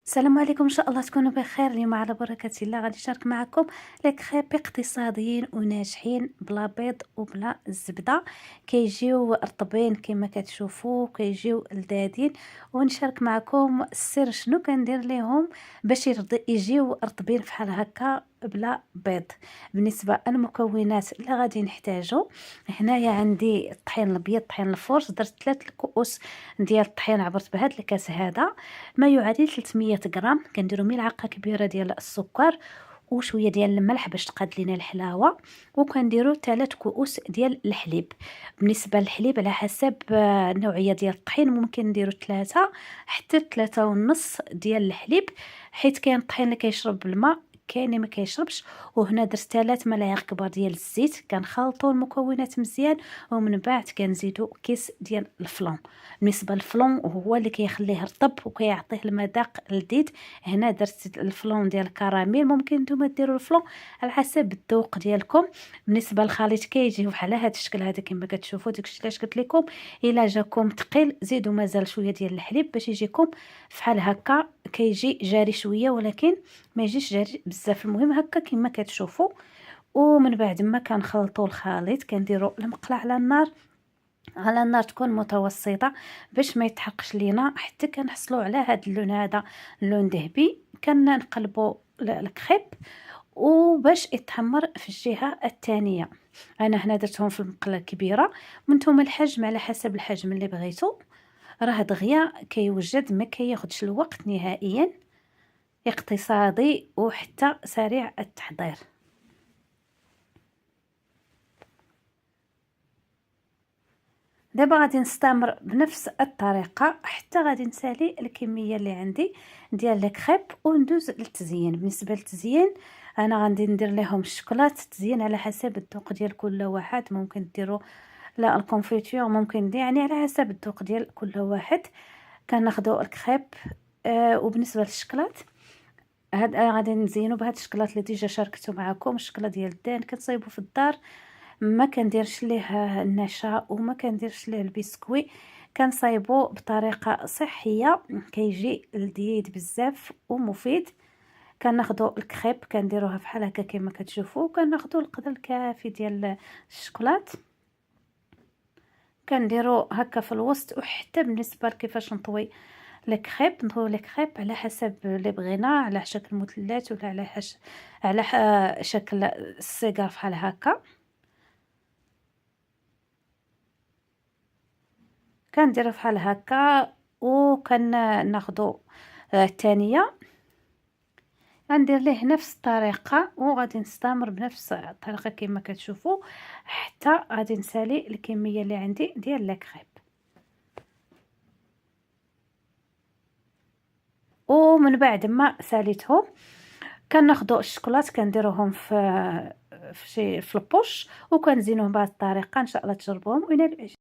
السلام عليكم، ان شاء الله تكونوا بخير. اليوم على بركه الله غادي نشارك معكم لي كريب اقتصاديين وناجحين بلا بيض وبلا الزبده. كيجيو رطبين كما كتشوفوا، كيجيو لذاذين. ونشارك معكم السر شنو كندير ليهم باش يجيو رطبين فحال هكا بلا بيض. بالنسبه للمكونات اللي غادي نحتاجو، هنايا عندي الطحين الابيض، طحين الفرش، درت 3 كؤوس ديال الطحين، عبرت بهذا الكاس هذا ما يعادل 300 غرام. كنديروا ملعقه كبيره ديال السكر وشويه ديال الملح باش تقاد لينا الحلاوه، وكنديروا 3 كؤوس ديال الحليب. بالنسبه للحليب على حسب النوعيه ديال الطحين، ممكن نديروا 3 حتى 3 ونص ديال الحليب، حيت كاين الطحين اللي كيشرب الماء، كاين اللي ما كيشربش. وهنا درت 3 ملاعق كبار ديال الزيت. كنخلطوا المكونات مزيان ومن بعد كنزيدوا كيس ديال الفلون. بالنسبه للفلون هو اللي كيخليه رطب وكيعطيه المذاق لذيذ. هنا درت الفلون ديال الكراميل، ممكن نتوما ديروا الفلون على حسب الذوق ديالكم. بالنسبه للخليط كيجي بحال هذا الشكل هذا كما كتشوفوا. داكشي علاش قلت لكم الا جاكم ثقيل زيدوا مازال شويه ديال الحليب باش يجيكم فحال هكا، كيجي جاري شويه ولكن ما يجيش جاري بزاف. المهم هكا كما كتشوفوا. ومن بعد ما كنخلطوا الخليط كنديروا المقله على النار تكون متوسطه باش ما يتحرقش لينا، حتى كنحصلوا على هذا اللون، هذا اللون ذهبي. كنقلبوا الكريب وباش يتحمر في الجهه الثانيه. انا هنا درتهم في المقله الكبيره، وانتم الحجم على حسب الحجم اللي بغيتو. راه دغيا كيوجد، ما كياخذش الوقت نهائيا، اقتصادي وحتى سريع التحضير. دابا غادي نستمر بنفس الطريقه حتى غادي نسالي الكميه اللي عندي ديال الكريب وندوز للتزيين. بالنسبه للتزيين انا غادي ندير لهم الشوكولات تزيين على حسب الذوق ديال كل واحد. ممكن ديروا لا الكونفيتور، ممكن يعني على حسب الذوق ديال كل واحد. كناخذوا الكريب وبالنسبه للشوكولات هاد غادي نزينو بهاد الشوكولات اللي ديجا شاركته معكم. الشوكولا ديال الدان كنصايبو في الدار، ما كنديرش ليه النشا وما كنديرش ليه البسكوي. كنصايبو بطريقه صحيه، كيجي لذيذ بزاف ومفيد. كناخذوا الكريب كنديروها بحال هكا كما كتشوفوا، كناخذوا القدر الكافي ديال الشوكولات كنديروا هكا في الوسط. وحتى بالنسبه لكيفاش نطوي نطوي الكريب على حسب اللي بغينا، على شكل مثلث ولا على شكل الصغار بحال هكا. كنديرها بحال هكا وكناخذوا الثانيه غندير ليه نفس الطريقه، وغادي نستمر بنفس الطريقه كما كتشوفوا حتى غادي نسالي الكميه اللي عندي ديال الكريب. ومن بعد ما ساليتهم كناخذوا الشوكولات كنديروهم في البوش وكنزينوهم بهذه الطريقه. ان شاء الله تجربوهم وينال الاعجاب.